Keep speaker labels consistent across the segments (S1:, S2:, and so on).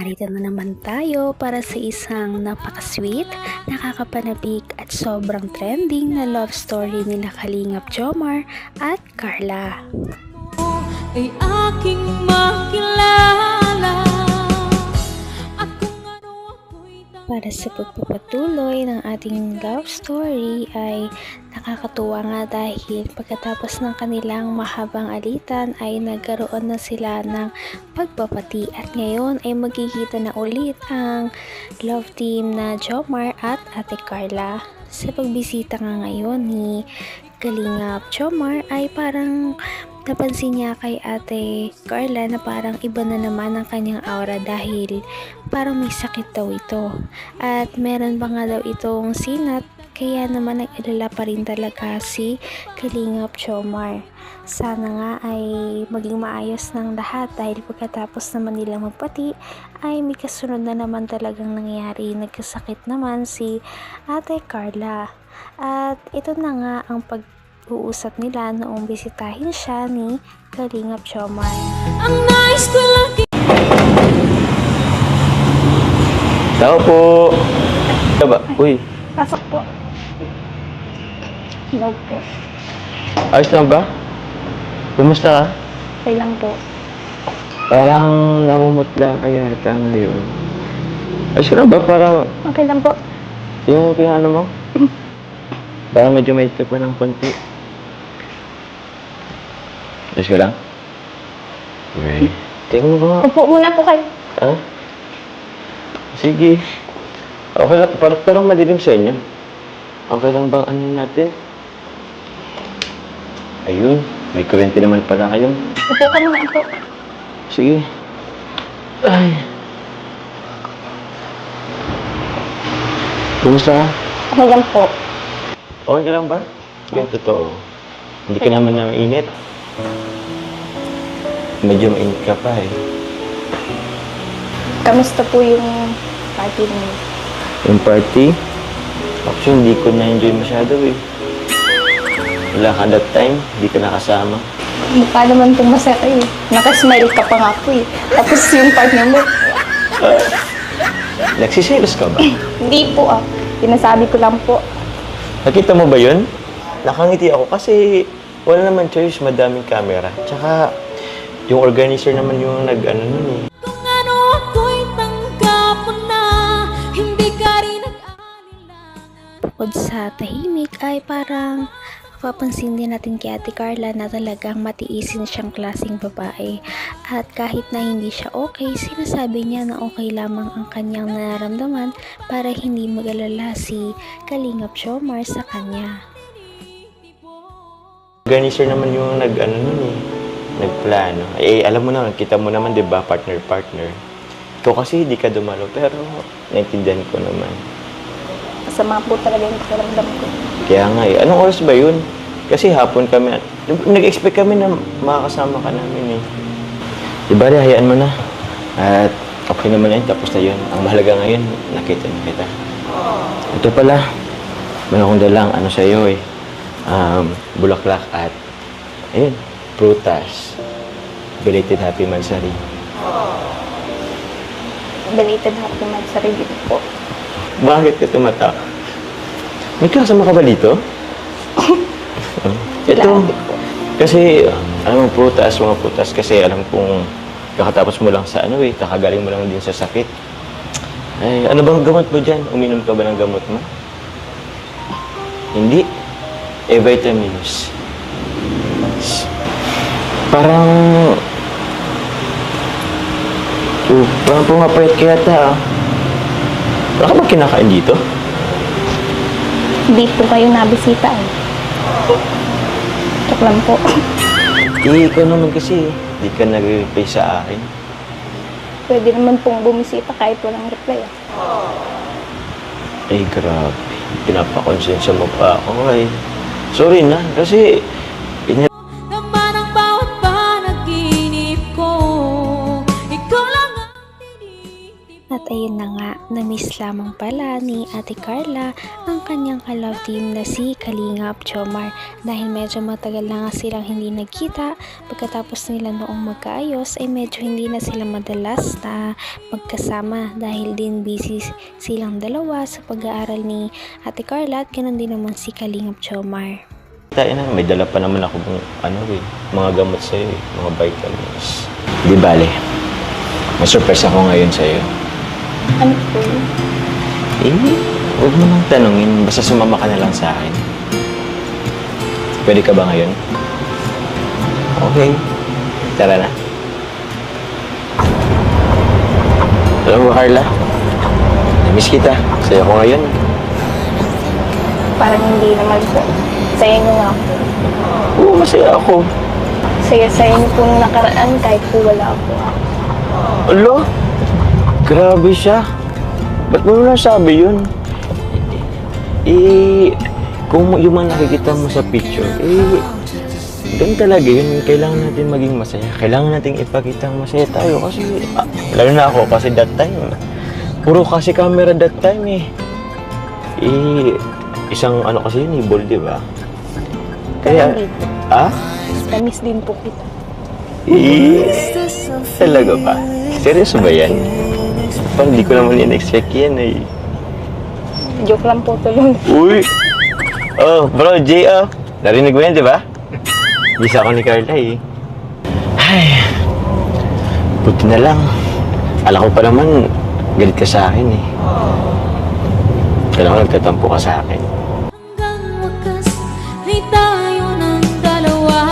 S1: narito na naman tayo para sa isang napaka-sweet, nakakapanabik at sobrang trending na love story nila Kalingap Jomar at Carla.
S2: Ay aking makilala.
S1: Para sa pagpapatuloy ng ating love story ay nakakatuwa nga dahil pagkatapos ng kanilang mahabang alitan ay nagkaroon na sila ng pagpapati at ngayon ay magkikita na ulit ang love team na Jomar at Ate Carla. Sa pagbisita nga ngayon ni Kalingap Jomar ay parang napansin niya kay Ate Carla na parang iba na naman ang kanyang aura dahil parang may sakit daw ito. At meron pa nga daw itong sinat kaya naman nag-alala pa rin talaga si Kalingap Jomar. Sana nga ay maging maayos ng lahat dahil pagkatapos naman nila magpati ay may kasunod na naman talagang nangyayari. Nagkasakit naman si Ate Carla. At ito na nga ang pag-uusap nila noong bisitahin siya ni Kalingap Jomar.
S2: Ang nice ko lagi.
S3: Tao po. Ba? Uy,
S4: Pasok po. Hello po.
S3: ayos lang ba? Kumusta ka?
S4: Okay lang po.
S3: Parang namumutla kaya yata ngayon. Ayos ka lang ba? Parang
S4: Okay lang po.
S3: yung pinano mo? Parang medyo may pa ng konti. Ayos ka lang? Okay. Tingnan mo ba?
S4: Upo muna po kayo.
S3: Ha? Sige. Okay lang. Parang madilim sa inyo. Okay lang bang ano natin? Ayun. May kurente naman pala kayo.
S4: Upo ka muna po.
S3: Sige. Ay. Kumusta ka?
S4: Okay lang po.
S3: Okay ka lang ba? Yan, totoo. Hindi ka naman na mainit. Medyo mainit ka pa eh.
S4: Kamusta po yung party niyo?
S3: Yung party? Actually, hindi ko na-enjoy masyado eh. Wala ka that time, hindi ka nakasama.
S4: Mukha naman pong masaya kayo. Nakasmile ka pa nga po eh. Tapos yung partner mo,
S3: Nagsiselos ka ba?
S4: hindi po ah. Pinasabi ko lang po.
S3: Nakita mo ba yun? Nakangiti ako kasi wala naman choice, madaming camera. Tsaka, yung organizer naman yung nag-ano nun eh.
S2: Kung ano ako'y tanggap mo na, hindi ka rin nag-aalilangan.
S1: Bukod sa tahimik ay parang mapapansin din natin kay Ate Carla na talagang matiisin siyang klaseng babae. At kahit na hindi siya okay, sinasabi niya na okay lamang ang kanyang nararamdaman para hindi mag-alala si Kalingap Jomar sa kanya.
S3: Organizer naman yung nag-ano nun eh. Nagplano. Eh, alam mo naman, kita mo naman, di ba, partner-partner. Ikaw kasi hindi ka dumalo, pero naintindihan ko naman.
S4: Masama po talaga yung pakiramdam ko.
S3: Kaya nga eh. Anong oras ba yun? Kasi hapon kami, nag-expect kami na makakasama ka namin eh. Di ba, hayaan mo na. At okay naman na yun, tapos na yun. Ang mahalaga ngayon, nakita na kita. Ito pala, may akong dalang ano sa'yo eh. Bulaklak at, ayun, prutas. Belated happy mansari.
S4: Belated happy month sa review po.
S3: Bakit ka tumata? May kasama ka ba dito? Ito,
S4: Lagi po.
S3: kasi, alam mo, mga prutas, kasi alam kong kakatapos mo lang sa ano eh, kakagaling mo lang din sa sakit. Ay, ano bang gamot mo dyan? Uminom ka ba ng gamot mo? Hindi. Eh, vitamins. Parang... parang pumapayat ka yata ah. Wala ka ba kinakain dito?
S4: Hindi po kayo nabisita eh. Joke lang po.
S3: Eh, ikaw naman kasi, di ka nag-reply sa akin.
S4: Pwede naman pong bumisita kahit walang reply ah.
S3: Ay, grabe. Pinapakonsensya mo pa ako ay. Sorry na, kasi
S2: Naman ang bawat panaginip ko, ikaw lang ang tinitip.
S1: At ayun Ayun na nga, na-miss lamang pala ni Ate Carla ang kanyang ka-love team na si Kalingap Jomar dahil medyo matagal na nga silang hindi nagkita. Pagkatapos nila noong magkaayos ay medyo hindi na sila madalas na magkasama dahil din busy silang dalawa sa pag-aaral ni Ate Carla at ganoon din naman si Kalingap Jomar.
S3: Tayo na, may dala pa naman ako mga gamot sa'yo mga vitamins. Di bale, may surprise ako ngayon sa'yo.
S4: Ano po yun?
S3: Huwag mo nang tanungin, basta sumama ka na lang sa akin. Pwede ka ba ngayon? Okay, tara na. Alam mo, Carla, namiss kita. Saya ko ngayon.
S4: Parang hindi naman po. Saya niyo nga po.
S3: Oo, masaya ako.
S4: Saya-saya niyo po nung nakaraan kahit po wala ako.
S3: Alo? Grabe siya. Ba't mo nasabi yun? Kung yung mga nakikita mo sa picture, ganun talaga yun. Kailangan natin maging masaya. Kailangan natin ipakita masaya tayo kasi, lalo na ako kasi that time, puro kasi camera that time isang ano kasi yun, ball, di ba? Kaya,
S4: dito. Namiss din po kita.
S3: Talaga ba? Seryoso ba yan? Parang hindi ko naman in-expect yan
S4: Joke lang po tuloy.
S3: Uy! Oh, bro, Jay, narinig mo yan, di ba? Bisa ako ni Carla Ay, buti na lang. Alam ko pa naman, galit ka sa akin Kailangan nagtatampo ka sa akin.
S2: Hanggang wakas ay tayo ng dalawa.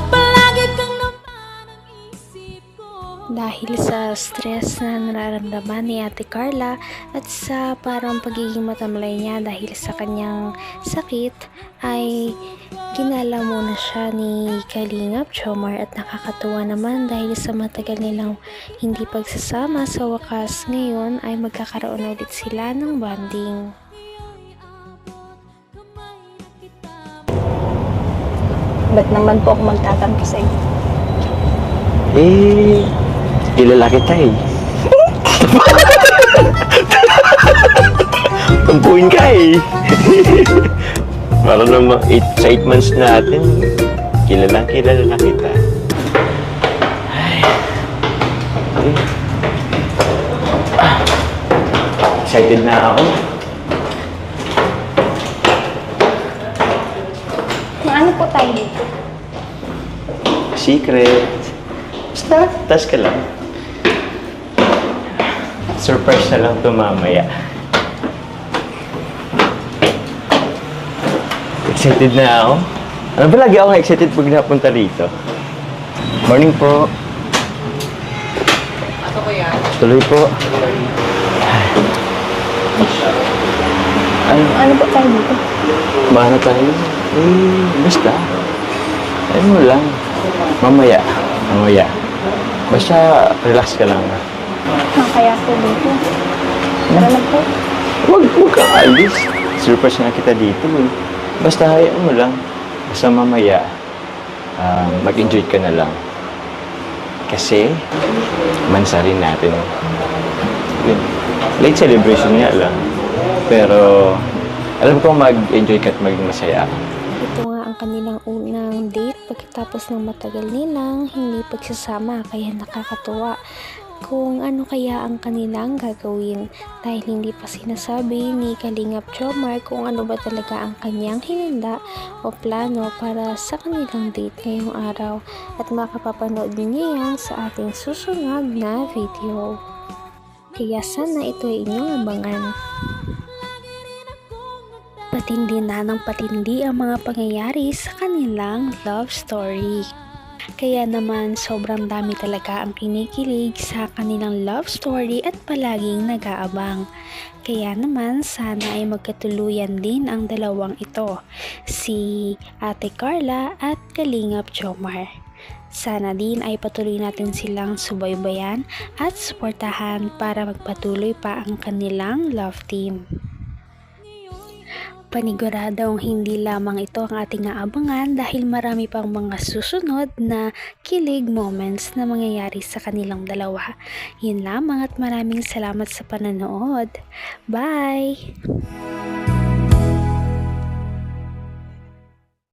S2: Palagi kang naman ang isip ko.
S1: Dahil sa stress na nararamdaman ni Ate Carla at sa parang pagiging matamlay niya dahil sa kanyang sakit ay ginala muna siya ni Kalingap Jomar at nakakatuwa naman dahil sa matagal nilang hindi pagsasama sa wakas ngayon ay magkakaroon ulit sila ng bonding.
S4: Ba't naman po ako magtatampo sa iyo?
S3: Kilala kita Tampuin ka Para naman sa 8 months natin, kilala na kita. Excited na ako.
S4: Ano po tayo dito?
S3: Secret. Basta, tas ka lang. Surprise na lang ito mamaya. Excited na ako. Ano ba lagi ako excited pag napunta rito? Morning po.
S5: Ano ko yan?
S3: Tuloy po.
S4: Ano po tayo dito?
S3: Bahala tayo. Basta. Ayun mo lang. Mamaya. Basta, relax ka lang.
S4: Kaya po dito. Tara na po.
S3: Huwag kang alis. Surprise na kita dito Basta hayaan mo lang. Basta mamaya, mag-enjoy ka na lang. Kasi, mansa rin natin. Yun. Late celebration nga lang. Pero, alam ko mag-enjoy ka at maging masaya.
S1: Ito nga ang kanilang unang date pagkatapos ng matagal nilang hindi pagsasama kaya nakakatuwa kung ano kaya ang kanilang gagawin dahil hindi pa sinasabi ni Kalingap Jomar kung ano ba talaga ang kanyang hinanda o plano para sa kanilang date ngayong araw at makapapanood niyo yan sa ating susunod na video. Kaya sana ito ay inyong abangan. Patindi na ng patindi ang mga pangyayari sa kanilang love story. Kaya naman sobrang dami talaga ang kinikilig sa kanilang love story at palaging nag-aabang. Kaya naman sana ay magkatuluyan din ang dalawang ito, si Ate Carla at Kalingap Jomar. Sana din ay patuloy natin silang subaybayan at suportahan para magpatuloy pa ang kanilang love team. Paniguradong hindi lamang ito ang ating aabangan dahil marami pang mga susunod na kilig moments na mangyayari sa kanilang dalawa. Yun lamang at maraming salamat sa panonood. Bye!